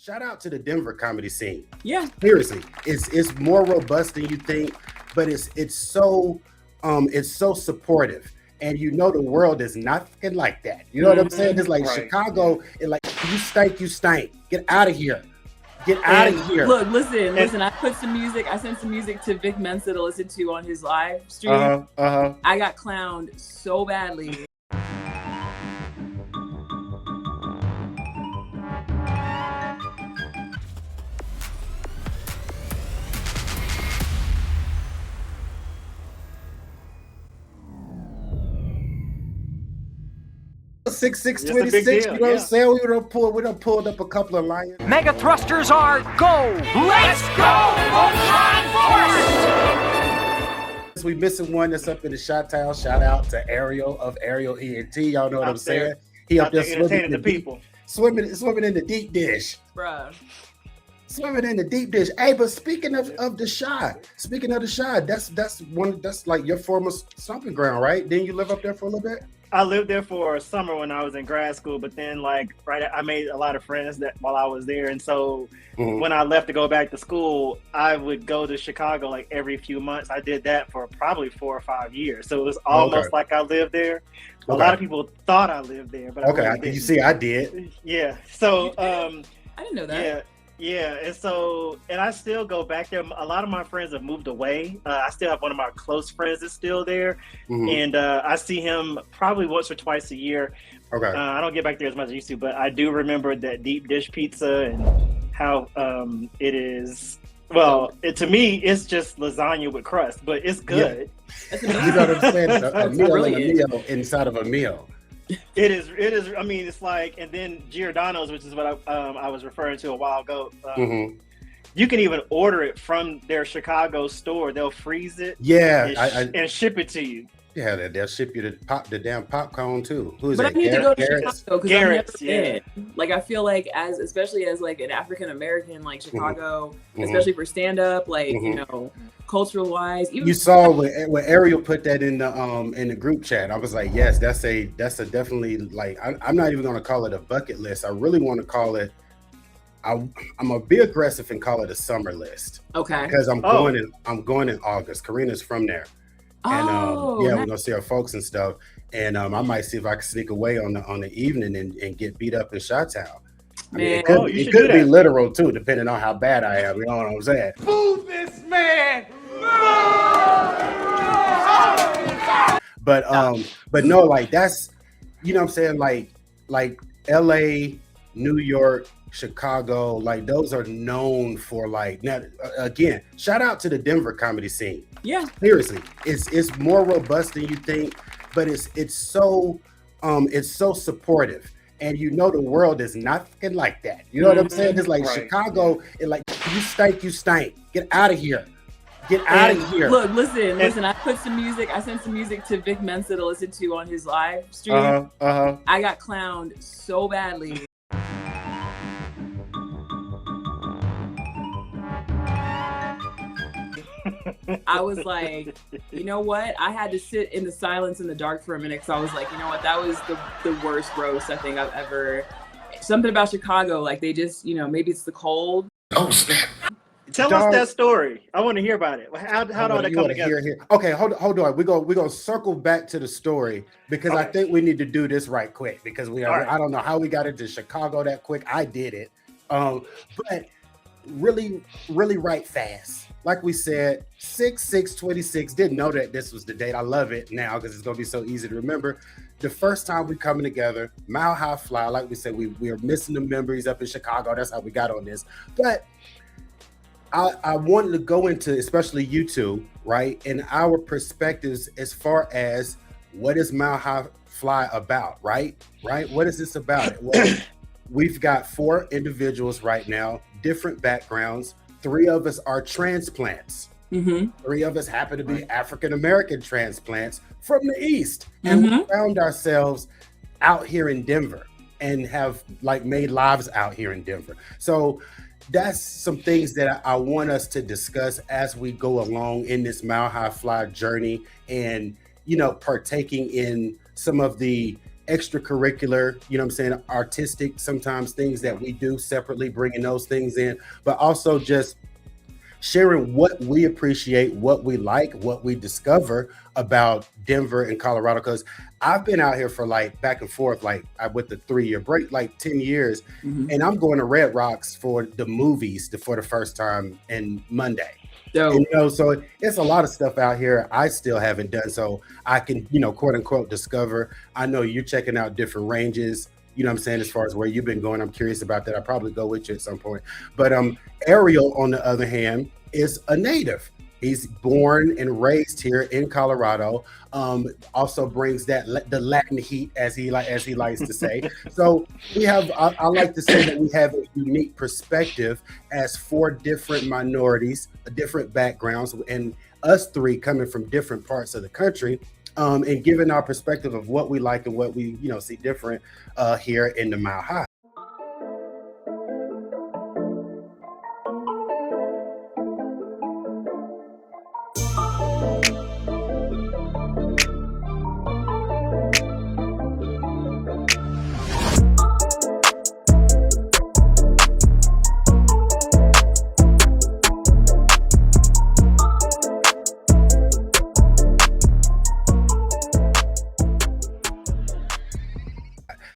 shout out to the Denver comedy scene. Yeah. Seriously, it's more robust than you think, but it's so supportive. And you know the world is nothing like that. You know what I'm saying? It's like Chicago, it like you stink. Get out of here. Get out of here. Look, listen. I put some music. I sent some music to Vic Mensa to listen to on his live stream. I got clowned so badly. Six 26. You know what I'm saying? We done pulled up a couple of lions. Mega thrusters are go. Let's go. Force. We missing one that's up in the shot town. Shout out to Ariel of Ariel ENT. Y'all know what I'm saying? He up there swimming in the deep dish. Bruh. Swimming in the deep dish. Hey, but speaking of the Chi, that's like your former stomping ground, right? Didn't you live up there for a little bit? I lived there for a summer when I was in grad school, but then I made a lot of friends that while I was there. And so when I left to go back to school, I would go to Chicago like every few months. I did that for probably 4 or 5 years. So it was almost like I lived there. A lot of people thought I lived there, but I you see, I did. Yeah. So I didn't know that. Yeah, and I still go back there. A lot of my friends have moved away. I still have one of my close friends that's still there, and I see him probably once or twice a year. Okay. I don't get back there as much as I used to, but I do remember that deep dish pizza and how it is. Well, to me, it's just lasagna with crust, but it's good. Yeah. You know what I'm saying? A meal and a meal inside of a meal. It is. I mean, it's like, and then Giordano's, which is what I was referring to a while ago. You can even order it from their Chicago store. They'll freeze it, and ship it to you. Yeah, they'll ship you the damn popcorn too. Who is but that? I need to go to Chicago because I've never been. Yeah. Like, I feel like especially as like an African American, like Chicago, especially for stand up, like you know, cultural wise. Even you saw when Ariel put that in the group chat, I was like, yes, that's a definitely, like, I'm not even gonna call it a bucket list. I really want to call it. I'm gonna be aggressive and call it a summer list. Okay. Because I'm going in August. Karina's from there. And we're gonna see our folks and stuff. And I might see if I can sneak away on the evening and get beat up in Chi-Town. I mean, it could be literal too, depending on how bad I am. You know what I'm saying? Fool this man! But no, like, that's, you know what I'm saying, like LA, New York, Chicago, like those are known for, like, now again, shout out to the Denver comedy scene. Yeah. Seriously, it's more robust than you think, but it's so supportive. And you know the world is nothing like that. You know what I'm saying? It's like Chicago, it like you stink. Get out of here. Get out of here. Look, listen. I put some music. I sent some music to Vic Mensa to listen to on his live stream. I got clowned so badly. I was like, you know what? I had to sit in the silence in the dark for a minute because I was like, you know what? That was the worst roast I think I've ever. Something about Chicago, like they just, you know, maybe it's the cold. Oh, snap. Tell us that story. I want to hear about it. How did that come together? Okay, hold on. We're gonna circle back to the story because I think we need to do this right quick because I don't know how we got into Chicago that quick. I did it. But really right fast. Like we said, 6/6/26. Didn't know that this was the date. I love it now because it's gonna be so easy to remember. The first time we coming together, Mile High Fly. Like we said, we are missing the memories up in Chicago. That's how we got on this. But I wanted to go into, especially you two, right, and our perspectives as far as what is Mile High Fly about, right? What is this about? Well, we've got 4 individuals right now, different backgrounds. 3 of us are transplants. 3 of us happen to be African-American transplants from the East. And we found ourselves out here in Denver and have like made lives out here in Denver. So that's some things that I want us to discuss as we go along in this Mile High Fly journey and, you know, partaking in some of the extracurricular, you know what I'm saying, artistic, sometimes things that we do separately, bringing those things in, but also just sharing what we appreciate, what we like, what we discover about Denver and Colorado. Because I've been out here for like back and forth, like with the 3-year break, like 10 years. And I'm going to Red Rocks for the movies for the first time in Monday. And, you know, so it's a lot of stuff out here I still haven't done. So I can, you know, quote unquote, discover. I know you're checking out different ranges, you know what I'm saying, as far as where you've been going. I'm curious about that. I'll probably go with you at some point. But Ariel, on the other hand, is a native. He's born and raised here in Colorado. Also brings that the Latin heat, as he likes to say. So we have, I like to say that we have a unique perspective as 4 different minorities, different backgrounds, and us 3 coming from different parts of the country. And giving our perspective of what we like and what we, you know, see different here in the Mile High.